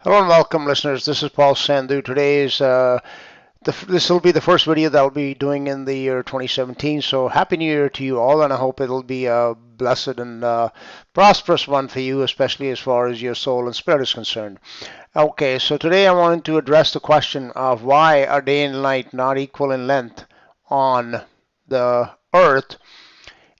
Hello and welcome, listeners. This is Paul Sandhu. This will be the first video that I'll be doing in the year 2017. So happy New Year to you all, and I hope it'll be a blessed and prosperous one for you, especially as far as your soul and spirit is concerned. Okay, so today I wanted to address the question of why are day and night not equal in length on the Earth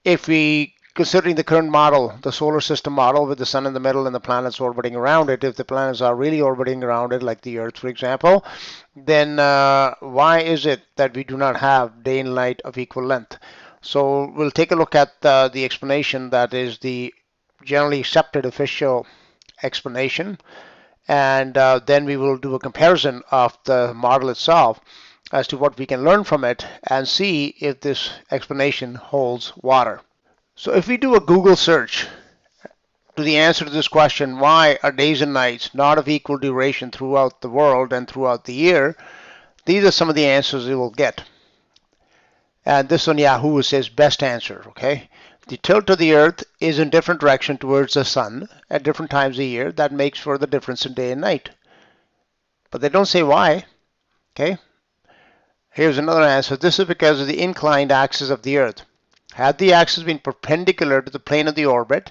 if we considering the current model, the solar system model with the sun in the middle and the planets orbiting around it, if the planets are really orbiting around it, like the Earth, for example, then why is it that we do not have day and night of equal length? So we'll take a look at the explanation that is the generally accepted official explanation, and then we will do a comparison of the model itself as to what we can learn from it and see if this explanation holds water. So if we do a Google search to the answer to this question, why are days and nights not of equal duration throughout the world and throughout the year, these are some of the answers you will get. And this on Yahoo says best answer, okay? The tilt of the Earth is in different direction towards the sun at different times of year. That makes for the difference in day and night. But they don't say why, okay? Here's another answer. This is because of the inclined axis of the Earth. Had the axis been perpendicular to the plane of the orbit,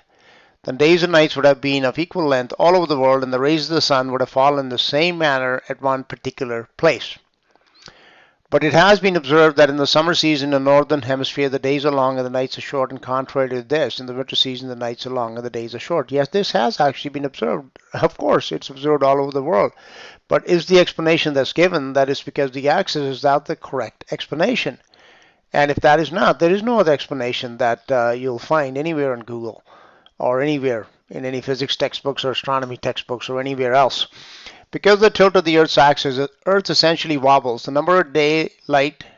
then days and nights would have been of equal length all over the world, and the rays of the sun would have fallen in the same manner at one particular place. But it has been observed that in the summer season in the northern hemisphere, the days are long and the nights are short, and contrary to this, in the winter season, the nights are long and the days are short. Yes, this has actually been observed. Of course, it's observed all over the world. But is the explanation that's given that it's because the axis is not the correct explanation? And if that is not, there is no other explanation that you'll find anywhere on Google or anywhere in any physics textbooks or astronomy textbooks or anywhere else. Because of the tilt of the Earth's axis, the Earth essentially wobbles. The number of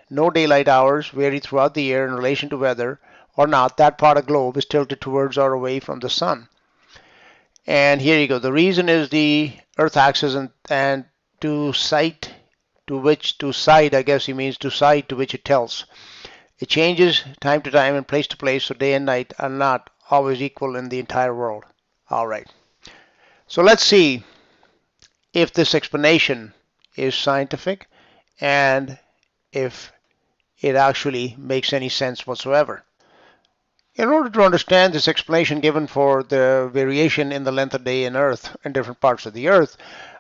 no daylight hours vary throughout the year in relation to whether or not that part of the globe is tilted towards or away from the sun. And here you go. The reason is the Earth axis and to side, I guess he means to side to which it tilts. It changes time to time and place to place, so day and night are not always equal in the entire world. All right. So let's see if this explanation is scientific and if it actually makes any sense whatsoever. In order to understand this explanation given for the variation in the length of day in Earth in different parts of the Earth,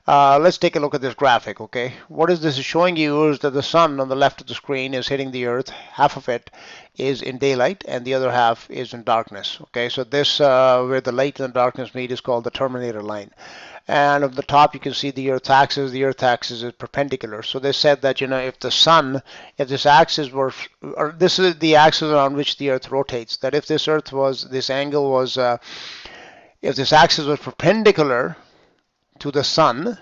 let's take a look at this graphic, okay? What is this showing you is that the sun on the left of the screen is hitting the Earth. Half of it is in daylight and the other half is in darkness, okay? So this, where the light and the darkness meet, is called the terminator line. And on the top you can see the Earth axis. The Earth axis is perpendicular. So they said that, if this axis were, or this is the axis around which the Earth rotates, that if this Earth was, this angle was, if this axis was perpendicular to the sun,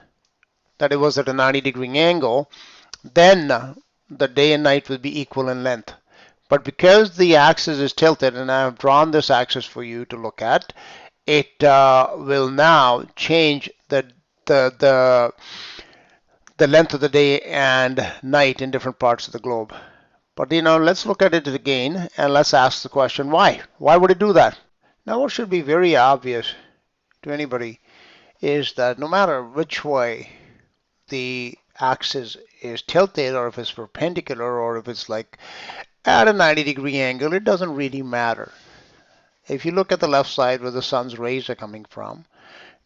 that it was at a 90-degree angle, then the day and night would be equal in length. But because the axis is tilted, and I have drawn this axis for you to look at, it will now change the length of the day and night in different parts of the globe. But let's look at it again and let's ask the question, why? Why would it do that? Now, what should be very obvious to anybody is that no matter which way the axis is tilted, or if it's perpendicular, or if it's like at a 90-degree angle, it doesn't really matter. If you look at the left side where the sun's rays are coming from,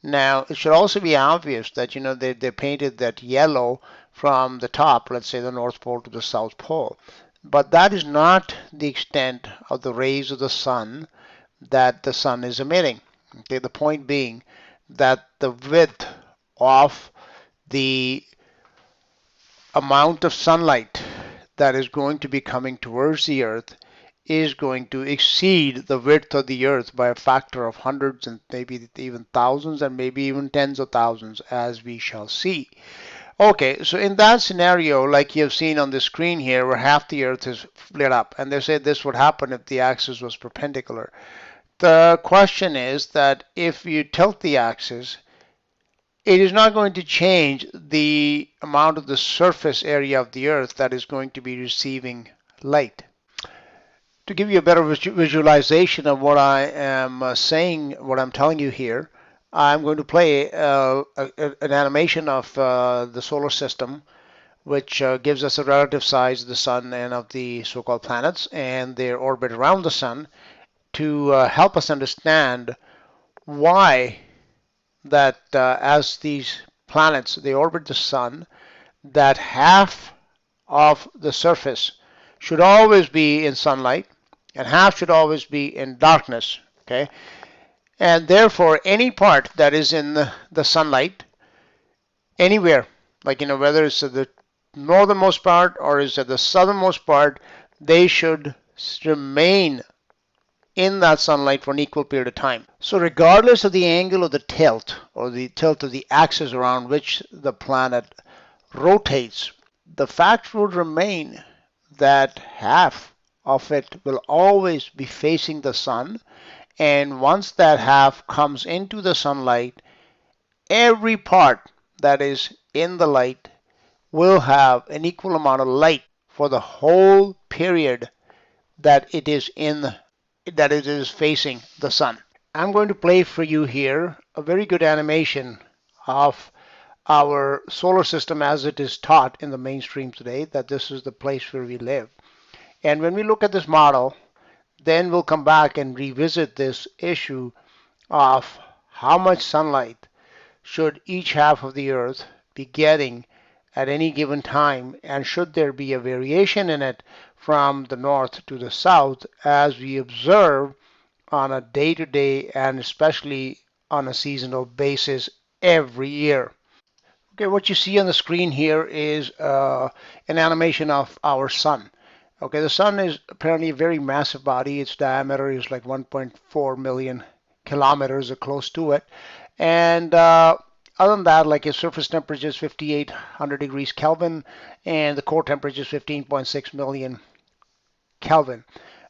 now it should also be obvious that they painted that yellow from the top, let's say the North Pole to the South Pole, but that is not the extent of the rays of the sun that the sun is emitting. Okay, the point being that the width of the amount of sunlight that is going to be coming towards the Earth is going to exceed the width of the Earth by a factor of hundreds and maybe even thousands and maybe even tens of thousands, as we shall see. Okay, so in that scenario, like you have seen on the screen here, where half the Earth is lit up, and they said this would happen if the axis was perpendicular. The question is that if you tilt the axis, it is not going to change the amount of the surface area of the Earth that is going to be receiving light. To give you a better visualization of what I am saying, what I'm telling you here, I'm going to play an animation of the solar system, which gives us a relative size of the sun and of the so-called planets and their orbit around the sun to help us understand why that as these planets they orbit the sun, that half of the surface should always be in sunlight and half should always be in darkness. Okay, and therefore any part that is in the sunlight anywhere, like whether it's at the northernmost part or is at the southernmost part, they should remain in that sunlight for an equal period of time. So regardless of the angle of the tilt or the tilt of the axis around which the planet rotates, the fact would remain that half of it will always be facing the sun, and once that half comes into the sunlight, every part that is in the light will have an equal amount of light for the whole period that it is facing the sun. I'm going to play for you here a very good animation of our solar system as it is taught in the mainstream today, that this is the place where we live. And when we look at this model, then we'll come back and revisit this issue of how much sunlight should each half of the earth be getting at any given time, and should there be a variation in it from the north to the south as we observe on a day-to-day and especially on a seasonal basis every year. Okay, what you see on the screen here is an animation of our sun. Okay, the sun is apparently a very massive body. Its diameter is like 1.4 million kilometers or close to it. And other than that, like its surface temperature is 5,800 degrees Kelvin, and the core temperature is 15.6 million Kelvin.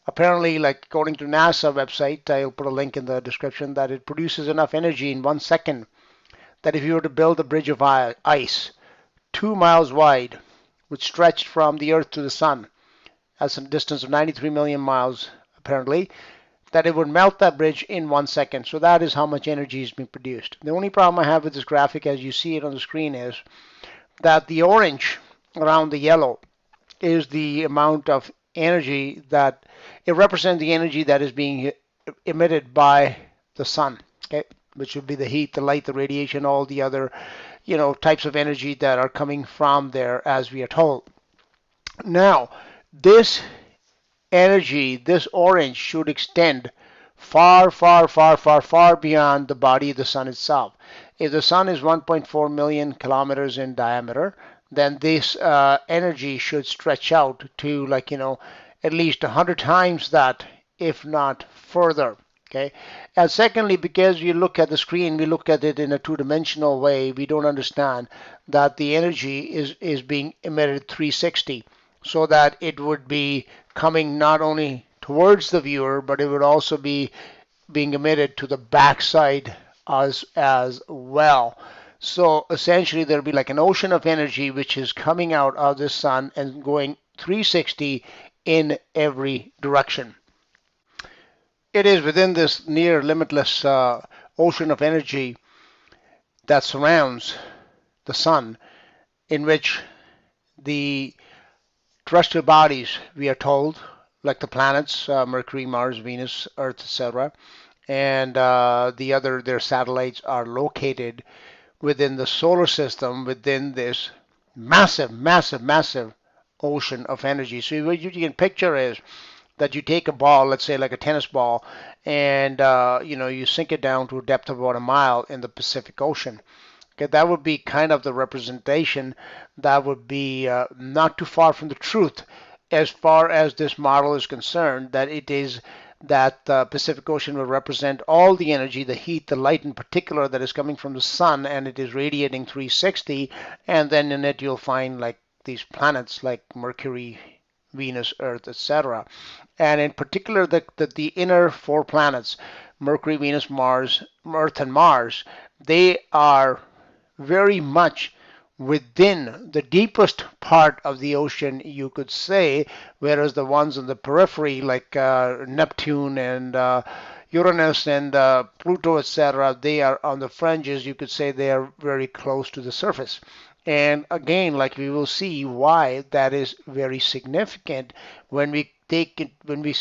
Apparently, like according to NASA website, I'll put a link in the description, that it produces enough energy in 1 second that if you were to build a bridge of ice 2 miles wide, which stretched from the Earth to the Sun, that's a distance of 93 million miles apparently, that it would melt that bridge in 1 second. So that is how much energy is being produced. The only problem I have with this graphic, as you see it on the screen, is that the orange around the yellow is the amount of energy that it represents, the energy that is being emitted by the sun, okay, which would be the heat, the light, the radiation, all the other types of energy that are coming from there, as we are told. Now, this energy, this orange, should extend far, far, far, far, far beyond the body of the sun itself. If the sun is 1.4 million kilometers in diameter, then this energy should stretch out to at least 100 times that, if not further. Okay. And secondly, because you look at the screen, we look at it in a two-dimensional way, we don't understand that the energy is being emitted 360, so that it would be coming not only towards the viewer, but it would also be being emitted to the backside as well. So essentially there'll be like an ocean of energy which is coming out of the sun and going 360 in every direction. It is within this near limitless ocean of energy that surrounds the sun, in which the terrestrial bodies, we are told, like the planets, Mercury, Mars, Venus, Earth, etc., and their satellites, are located within the solar system, within this massive, massive, massive ocean of energy. So what you can picture is that you take a ball, let's say like a tennis ball, and you sink it down to a depth of about a mile in the Pacific Ocean. Okay, that would be kind of the representation. That would be not too far from the truth as far as this model is concerned, that it is that the Pacific Ocean will represent all the energy, the heat, the light in particular, that is coming from the sun, and it is radiating 360, and then in it you'll find like these planets like Mercury, Venus, Earth, etc. And in particular the inner four planets, Mercury, Venus, Mars, Earth, and Mars, they are very much within the deepest part of the ocean, you could say, whereas the ones in the periphery, like Neptune and Uranus and Pluto, etc., they are on the fringes. You could say they are very close to the surface. And again, like we will see why that is very significant when we take it, when we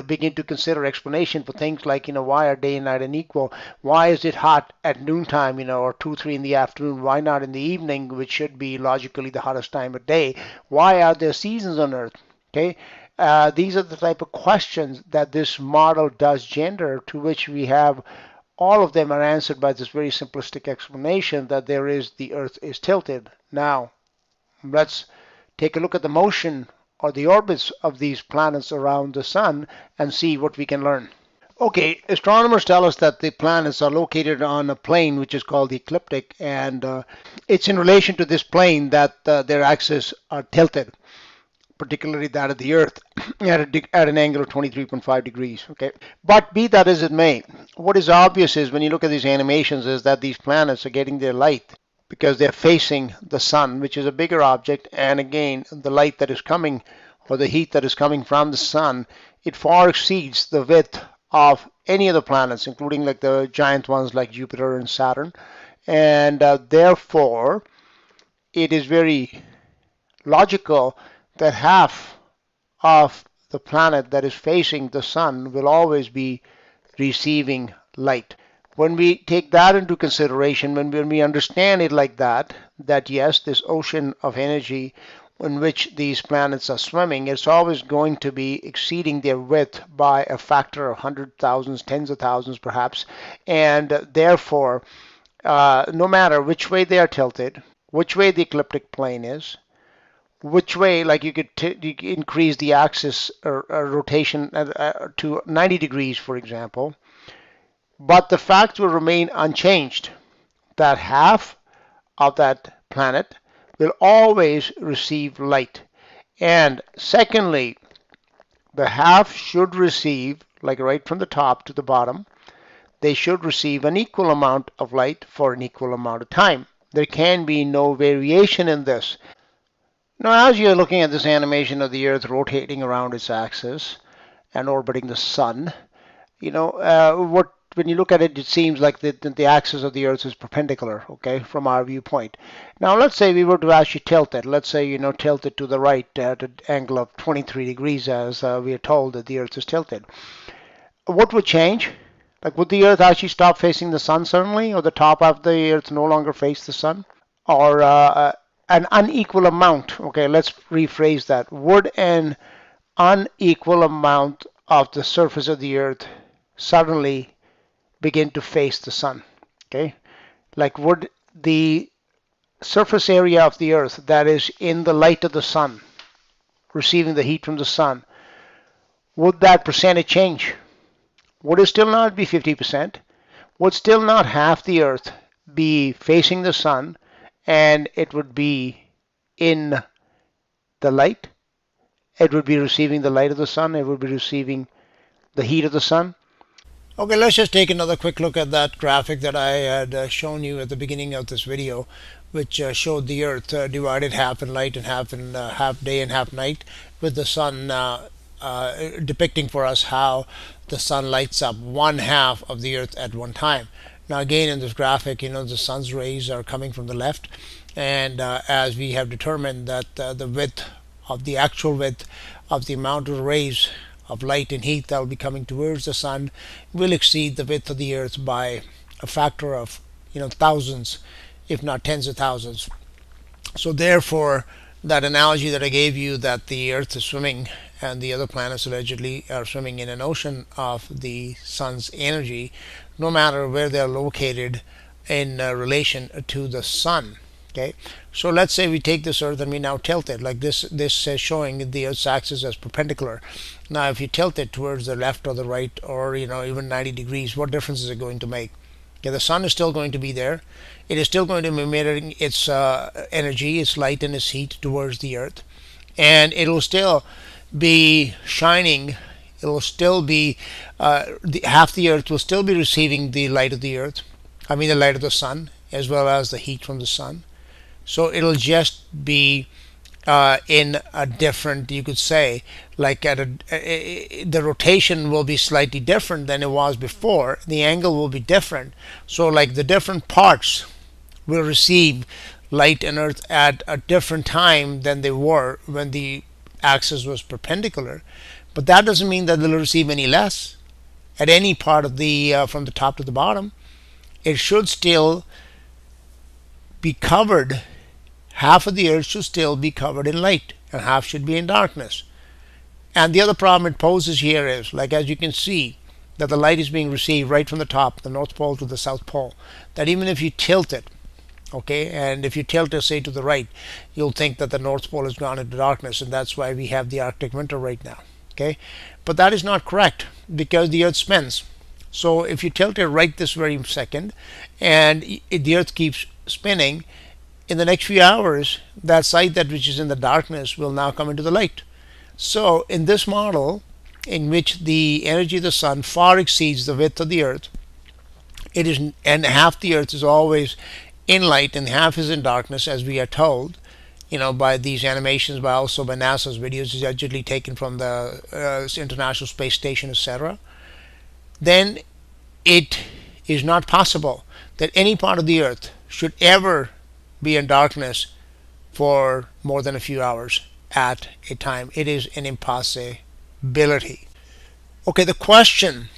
begin to consider explanation for things like, why are day and night unequal? Why is it hot at noontime, or 2, 3 in the afternoon? Why not in the evening, which should be logically the hottest time of day? Why are there seasons on Earth? Okay, these are the type of questions that this model does gender, to which we have all of them are answered by this very simplistic explanation that the Earth is tilted. Now, let's take a look at the motion or the orbits of these planets around the sun and see what we can learn. Okay, astronomers tell us that the planets are located on a plane which is called the ecliptic, and it's in relation to this plane that their axes are tilted, particularly that of the Earth, at an angle of 23.5 degrees. Okay, but be that as it may, what is obvious is when you look at these animations is that these planets are getting their light because they're facing the sun, which is a bigger object, and again, the light that is coming, or the heat that is coming from the sun, it far exceeds the width of any of the planets, including like the giant ones like Jupiter and Saturn, and therefore it is very logical that half of the planet that is facing the sun will always be receiving light. When we take that into consideration, when we understand it like that yes, this ocean of energy in which these planets are swimming, it's always going to be exceeding their width by a factor of hundred thousands, tens of thousands perhaps, and therefore, no matter which way they are tilted, which way the ecliptic plane is, which way, like you could increase the axis or rotation to 90 degrees, for example, but the fact will remain unchanged that half of that planet will always receive light. And secondly, the half should receive, like right from the top to the bottom, they should receive an equal amount of light for an equal amount of time. There can be no variation in this. Now, as you're looking at this animation of the Earth rotating around its axis and orbiting the sun, when you look at it, it seems like the axis of the Earth is perpendicular, okay, from our viewpoint. Now, let's say we were to actually tilt it. Let's say, tilt it to the right at an angle of 23 degrees, as we are told that the Earth is tilted. What would change? Like, would the Earth actually stop facing the sun suddenly, or the top of the Earth no longer face the sun? Or an unequal amount, okay, let's rephrase that. Would an unequal amount of the surface of the Earth suddenly begin to face the sun? Okay, like would the surface area of the Earth that is in the light of the sun, receiving the heat from the sun, would that percentage change? Would it still not be 50%? Would still not half the Earth be facing the sun and it would be in the light? It would be receiving the light of the sun. It would be receiving the heat of the sun. Okay, let's just take another quick look at that graphic that I had shown you at the beginning of this video, which showed the Earth divided half in light and half day and half night, with the sun depicting for us how the sun lights up one half of the Earth at one time. Now again, in this graphic, the sun's rays are coming from the left, and as we have determined that the actual width of the amount of rays of light and heat that will be coming towards the sun will exceed the width of the Earth by a factor of thousands, if not tens of thousands. So therefore, that analogy that I gave you, that the Earth is swimming and the other planets allegedly are swimming in an ocean of the sun's energy, no matter where they're located in relation to the sun. Okay, so let's say we take this Earth and we now tilt it like this. This is showing the Earth's axis as perpendicular. Now, if you tilt it towards the left or the right, or even 90 degrees, what difference is it going to make? Okay, the sun is still going to be there. It is still going to be emitting its energy, its light and its heat towards the Earth, and it will still be shining. It will still be half the Earth will still be receiving the light of the Earth. I mean the light of the sun, as well as the heat from the sun. So it'll just be in a different, you could say, like the rotation will be slightly different than it was before. The angle will be different. So like the different parts will receive light and earth at a different time than they were when the axis was perpendicular. But that doesn't mean that they'll receive any less at any part of the from the top to the bottom. It should still be covered. Half of the earth should still be covered in light and half should be in darkness. And the other problem it poses here is, like as you can see, that the light is being received right from the top, the North Pole to the South Pole, that even if you tilt it, okay, and if you tilt it, say, to the right, you'll think that the North Pole has gone into darkness, and that's why we have the Arctic winter right now, okay? But that is not correct, because the earth spins. So if you tilt it right this very second, and the earth keeps spinning, in the next few hours, that side that which is in the darkness will now come into the light. So in this model, in which the energy of the sun far exceeds the width of the earth, it is, and half the earth is always in light and half is in darkness, as we are told, by these animations, but also by NASA's videos allegedly taken from the International Space Station, etc., then it is not possible that any part of the earth should ever be in darkness for more than a few hours at a time. It is an impossibility. Okay, this question,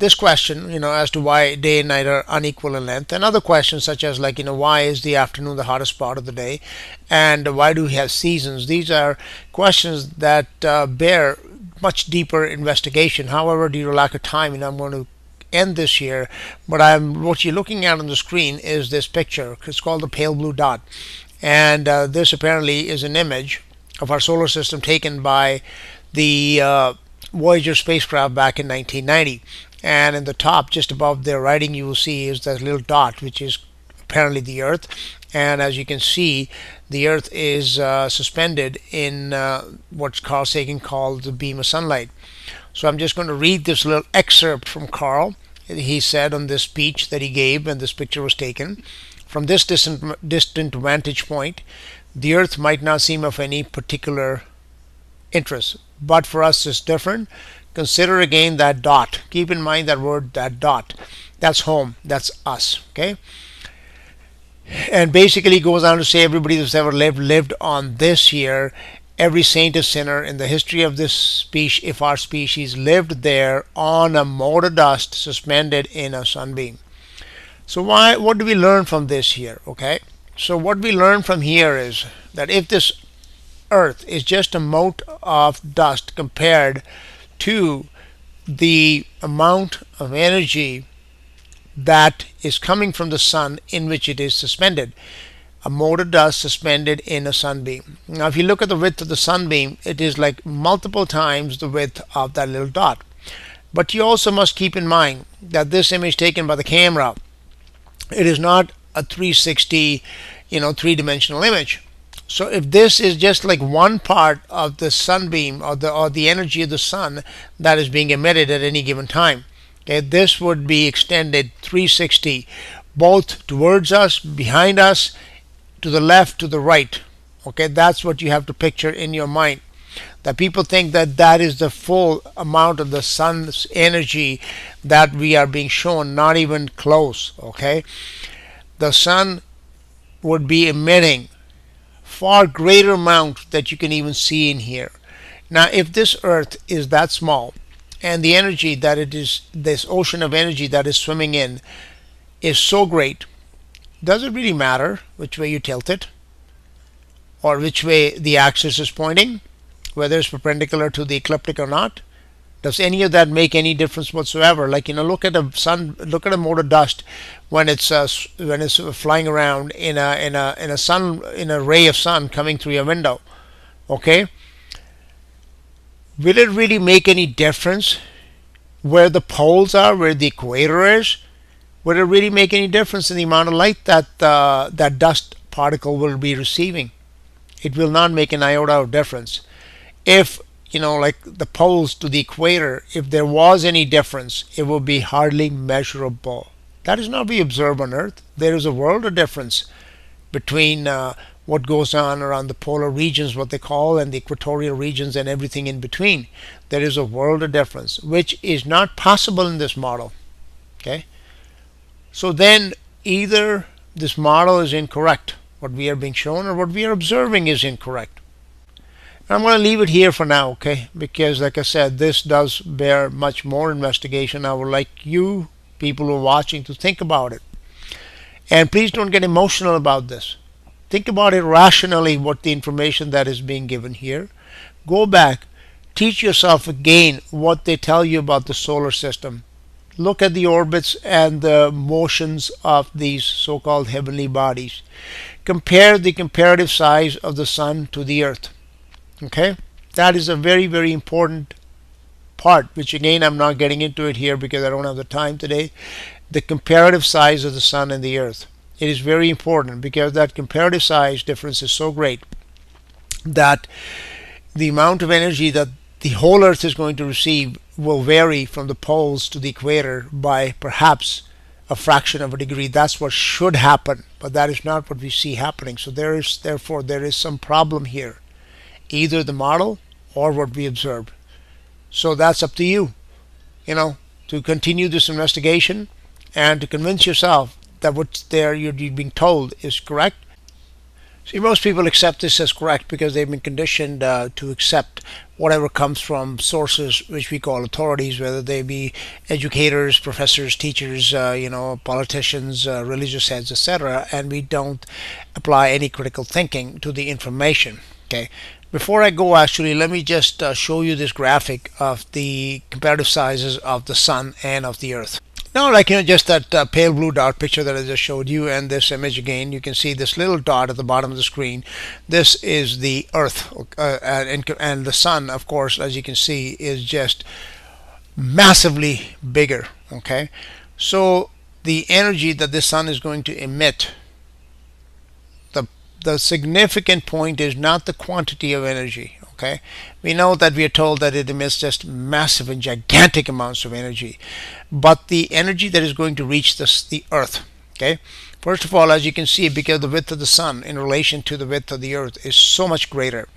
as to why day and night are unequal in length, and other questions such as like, why is the afternoon the hottest part of the day, and why do we have seasons? These are questions that bear much deeper investigation. However, due to lack of time, I'm going to end this here, but what you're looking at on the screen is this picture. It's called the pale blue dot, and this apparently is an image of our solar system taken by the Voyager spacecraft back in 1990. And in the top, just above their writing, you will see is that little dot, which is apparently the Earth. And as you can see, the Earth is suspended in what Carl Sagan called the beam of sunlight. So I'm just going to read this little excerpt from Carl. He said on this speech that he gave when this picture was taken, "From this distant vantage point, the Earth might not seem of any particular interest, but for us it's different. Consider again that dot. Keep in mind that word, that dot. That's home. That's us." Okay? And basically goes on to say everybody that's ever lived on this here, every saint is sinner in the history of this species, if our species lived there on a mote of dust suspended in a sunbeam. So what do we learn from this here? Okay? So what we learn from here is that if this Earth is just a mote of dust compared to the amount of energy that is coming from the sun in which it is suspended, a mote of dust suspended in a sunbeam. Now if you look at the width of the sunbeam, it is like multiple times the width of that little dot. But you also must keep in mind that this image taken by the camera, it is not a 360, three-dimensional image. So if this is just like one part of the sunbeam or the energy of the sun that is being emitted at any given time, okay, this would be extended 360, both towards us, behind us, to the left, to the right. Okay, that's what you have to picture in your mind. That people think that that is the full amount of the sun's energy that we are being shown, not even close. Okay, the sun would be emitting far greater amount that you can even see in here. Now if this Earth is that small and the energy that it is, this ocean of energy that is swimming in, is so great, does it really matter which way you tilt it or which way the axis is pointing, whether it's perpendicular to the ecliptic or not? Does any of that make any difference whatsoever? Like, look at a sun, look at a mote of dust when it's flying around in a ray of sun coming through your window. Okay, will it really make any difference where the poles are, where the equator is? Would it really make any difference in the amount of light that that dust particle will be receiving? It will not make an iota of difference. If like the poles to the equator, if there was any difference, it would be hardly measurable. That is not we observe on Earth. There is a world of difference between what goes on around the polar regions, what they call, and the equatorial regions and everything in between. There is a world of difference, which is not possible in this model. Okay? So then either this model is incorrect, what we are being shown, or what we are observing is incorrect. I'm going to leave it here for now, okay? Because like I said, this does bear much more investigation. I would like you people who are watching to think about it. And please don't get emotional about this. Think about it rationally, what the information that is being given here. Go back, teach yourself again what they tell you about the solar system. Look at the orbits and the motions of these so-called heavenly bodies. Compare the comparative size of the sun to the earth. Okay, that is a very, very important part, which again I'm not getting into it here because I don't have the time today. The comparative size of the sun and the earth. It is very important because that comparative size difference is so great that the amount of energy that the whole earth is going to receive will vary from the poles to the equator by perhaps a fraction of a degree. That's what should happen, but that is not what we see happening. So therefore there is some problem here, either the model or what we observed. So that's up to you, to continue this investigation and to convince yourself that what's there you're being told is correct. See, most people accept this as correct because they've been conditioned to accept whatever comes from sources which we call authorities, whether they be educators, professors, teachers, politicians, religious heads, etc. And we don't apply any critical thinking to the information. Okay. Before I go, actually, let me just show you this graphic of the comparative sizes of the sun and of the earth. Now, just that pale blue dot picture that I just showed you, and this image again, you can see this little dot at the bottom of the screen. This is the earth, and the sun, of course, as you can see, is just massively bigger. Okay, so the energy that the sun is going to emit, the significant point is not the quantity of energy. Okay, we know that we are told that it emits just massive and gigantic amounts of energy, but the energy that is going to reach the earth. Okay, first of all, as you can see, because the width of the sun in relation to the width of the earth is so much greater,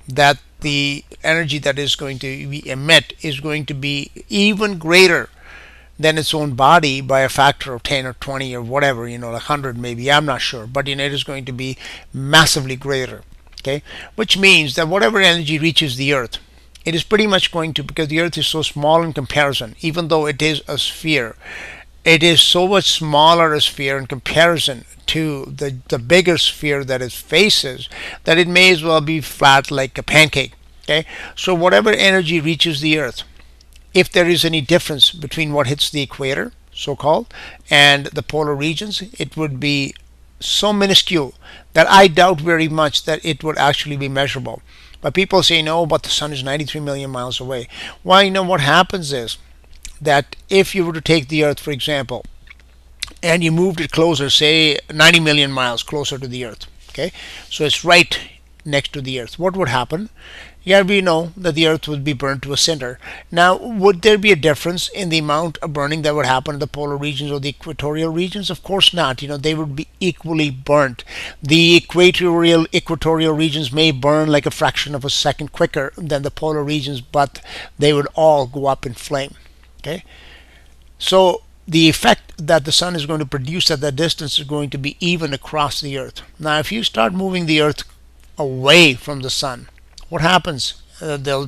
that the energy that is going to be emit is going to be even greater than its own body by a factor of 10 or 20 or whatever, like 100 maybe, I'm not sure, but it is going to be massively greater. Okay, which means that whatever energy reaches the earth, it is pretty much going to, because the earth is so small in comparison, even though it is a sphere, it is so much smaller a sphere in comparison to the bigger sphere that it faces, that it may as well be flat like a pancake. Okay, so whatever energy reaches the earth, if there is any difference between what hits the equator, so-called, and the polar regions, it would be so minuscule that I doubt very much that it would actually be measurable. But people say, no, but the sun is 93 million miles away. Well, what happens is that if you were to take the earth, for example, and you moved it closer, say 90 million miles closer to the earth, okay, so it's right next to the earth, what would happen? Yeah, we know that the earth would be burned to a cinder. Now, would there be a difference in the amount of burning that would happen in the polar regions or the equatorial regions? Of course not. They would be equally burnt. The equatorial regions may burn like a fraction of a second quicker than the polar regions, but they would all go up in flame. Okay, so the effect that the sun is going to produce at that distance is going to be even across the earth. Now, if you start moving the earth away from the sun, what happens?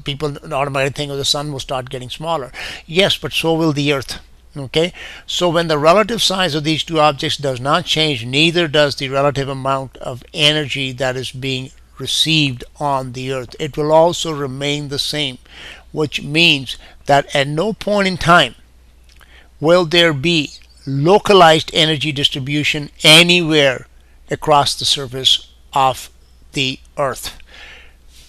People automatically think the sun will start getting smaller. Yes, but so will the earth. Okay, so when the relative size of these two objects does not change, neither does the relative amount of energy that is being received on the earth. It will also remain the same, which means that at no point in time will there be localized energy distribution anywhere across the surface of the earth.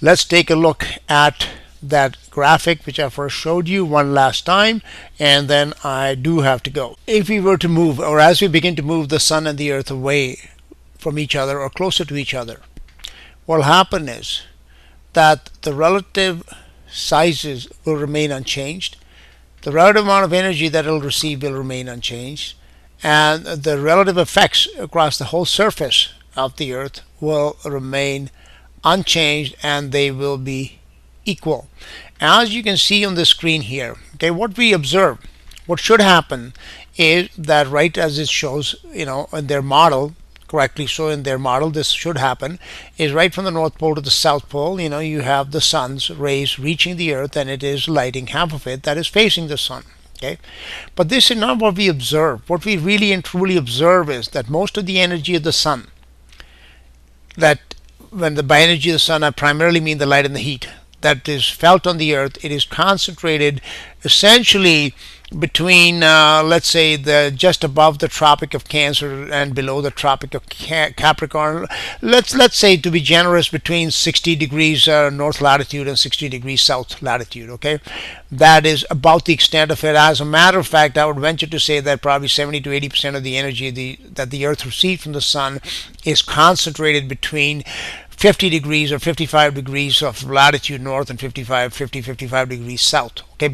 Let's take a look at that graphic which I first showed you one last time, and then I do have to go. If we were to move, or as we begin to move the sun and the earth away from each other or closer to each other, what will happen is that the relative sizes will remain unchanged, the relative amount of energy that it will receive will remain unchanged, and the relative effects across the whole surface of the earth will remain unchanged and they will be equal. As you can see on the screen here, okay, what we observe, what should happen is that right as it shows, in their model, correctly so in their model, this should happen, is right from the North Pole to the South Pole, you have the sun's rays reaching the earth and it is lighting half of it that is facing the sun. Okay, but this is not what we observe. What we really and truly observe is that most of the energy of the sun, that by energy of the sun I primarily mean the light and the heat that is felt on the earth, it is concentrated essentially between let's say just above the Tropic of Cancer and below the Tropic of Capricorn. Let's say, to be generous, between 60 degrees north latitude and 60 degrees south latitude. Okay, that is about the extent of it. As a matter of fact, I would venture to say that probably 70 to 80% of the energy that the earth receives from the sun is concentrated between 50 degrees or 55 degrees of latitude north and 55 degrees south. Okay,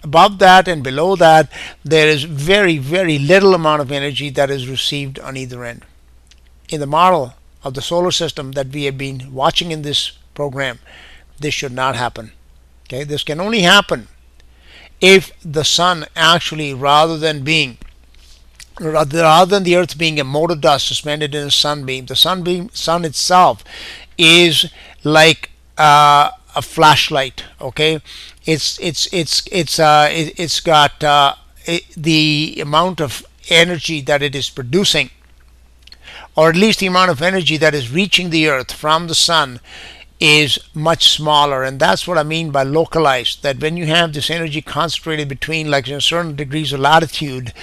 above that and below that, there is very, very little amount of energy that is received on either end. In the model of the solar system that we have been watching in this program, this should not happen. Okay, this can only happen if the sun actually, rather than the earth being a mote of dust suspended in a sunbeam, the sun itself is like a flashlight. Okay, it's got the amount of energy that it is producing, or at least the amount of energy that is reaching the earth from the sun, is much smaller. And that's what I mean by localized, that when you have this energy concentrated between certain degrees of latitude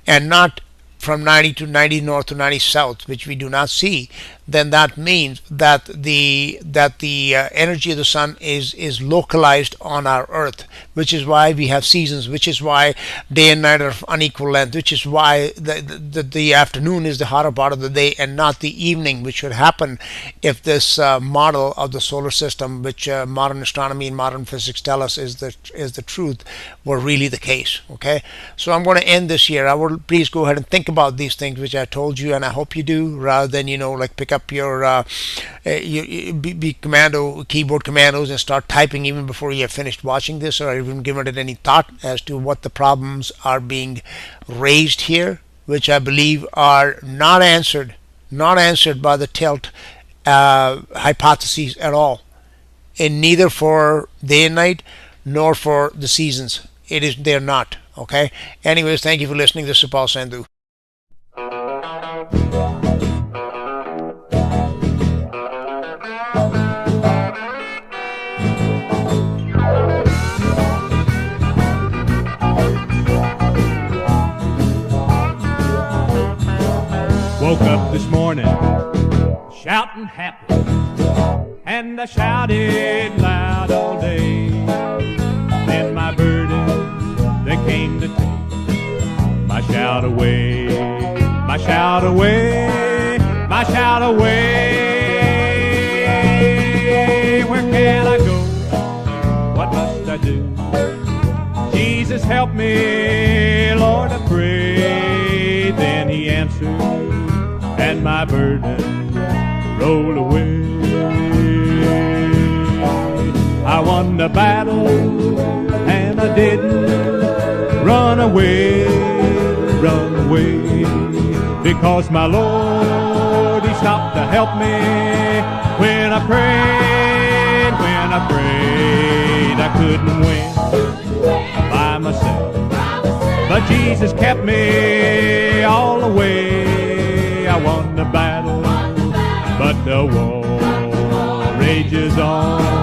and not from 90 to 90 north to 90 south, which we do not see, then that means that the energy of the sun is localized on our earth, which is why we have seasons, which is why day and night are of unequal length, which is why the afternoon is the hotter part of the day and not the evening, which should happen if this model of the solar system, which modern astronomy and modern physics tell us is the truth, were really the case. Okay, so I'm going to end this here. I will please go ahead and think about these things which I told you, and I hope you do, rather than pick up your keyboard commandos and start typing even before you have finished watching this, or even given it any thought as to what the problems are being raised here, which I believe are not answered by the tilt hypotheses at all, and neither for day and night nor for the seasons. They're not. Okay, anyways, thank you for listening. This is Paul Sandhu. Woke up this morning shouting happy, and I shouted loud all day. Then my burden, they came to take my shout away, my shout away, my shout away. Where can I go? What must I do? Jesus help me, Lord, I pray. Then he answered, and my burden rolled away. I won the battle, and I didn't run away, because my Lord, he stopped to help me when I prayed, I couldn't win by myself, but Jesus kept me all the way. I won the battle, but the war rages on.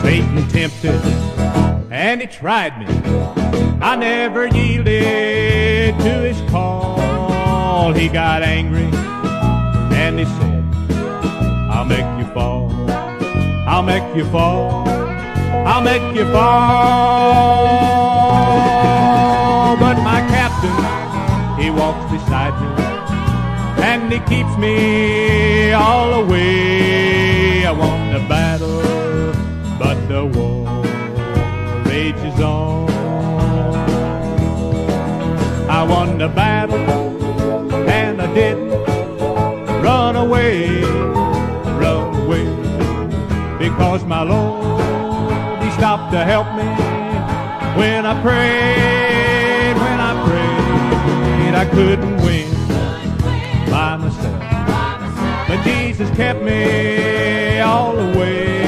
Satan tempted, and he tried me. I never yielded to his call. Well, he got angry and he said, I'll make you fall. I'll make you fall. I'll make you fall. But my captain, he walks beside me, and he keeps me all the way. I won the battle, but the war rages on. I won the battle, and I didn't run away, because my Lord, he stopped to help me when I prayed, I couldn't win by myself, but Jesus kept me all the way.